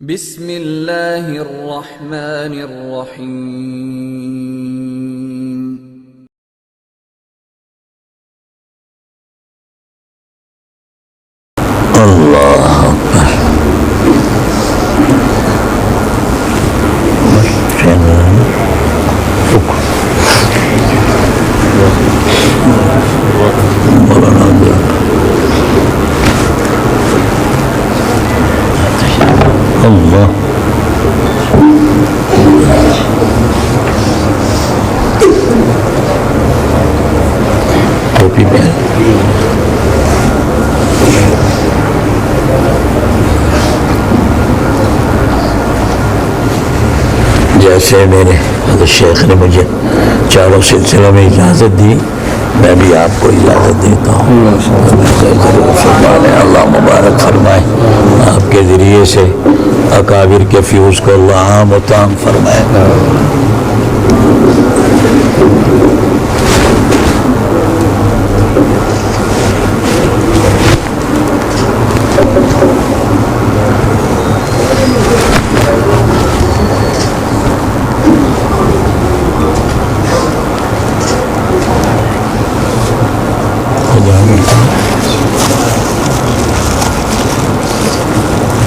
बिस्मिल्लाहिर्रहमानिर्रहीम। अल्लाह अल्लाह टोपी पहन जैसे मेरे हज़रत शेख ने मुझे चारों सिलसिलों में इजाज़त दी, मैं भी आपको इजाज़त देता हूँ। अल्लाह मुबारक फरमाए, आपके ज़रिए से अकाबिर के फ्यूज़ को अल्लाह आम व ताम फरमाए।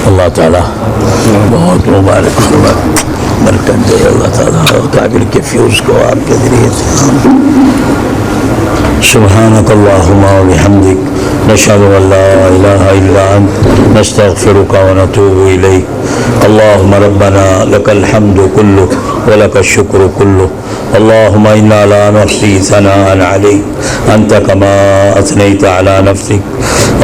अल्लाह ताला बहुत मुबारक फरमाए, बरकत दे अल्लाह ताला और काबिल के फ्यूज़ को आपके ज़रिए से। सुब्हानक अल्लाहुम्मा व बिहम्दिक नशहदु अन ला इलाहा इल्ला अंत नस्तगफिरुका व नतूबु इलैक। अल्लाहुम्मा रब्बना लकल हम्दु कुल्लुहु व लकश शुक्रु कुल्लुहु। अल्लाहुम्मा इन्ना ला नुहसी सनाअन अलैक अंत कमा अथनैता अला नफ्सिक।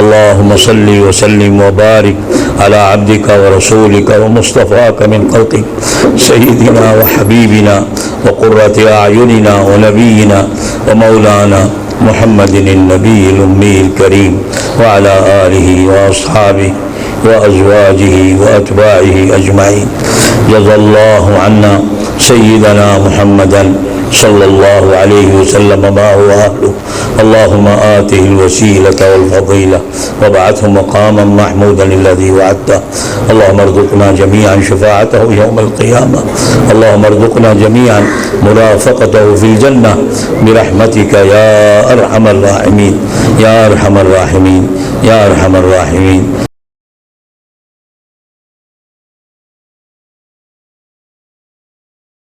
अल्लाहुम्मा सल्लि व सल्लिम व बारिक अला अब्दिका व रसूलिका व मुस्तफ़ाका मिन खल्क़िक सय्यिदिना व हबीबिना व क़ुर्रति अयुनिना व नबीना व मौलाना मुहम्मदिन नबील उम्मील करीम व अला आलिहि व अस्हाबिहि व अज़वाजिहि व अतबाइहि अजमाइन। जज़ाल्लाहु अन्ना सय्यिदना मुहम्मदन सल्लल्लाहु अलैहि वसल्लम मा हुवा अहलुहु। अल्लाहुम्मा आतिहिल वसीलता वल फ़ज़ीला वबअथहु मक़ामन महमूदन अल्लज़ी वअदतहु। अल्लाहुम्मा अर्ज़ुक़ना जमीअन शफ़ाअतहु यौमल क़ियामह। अल्लाहुम्मा अर्ज़ुक़ना जमीअन मुराफ़क़तहु फ़िल जन्नह बिरहमतिका या अरहमर राहिमीन या अरहमर राहिमीन या अरहमर राहिमीन।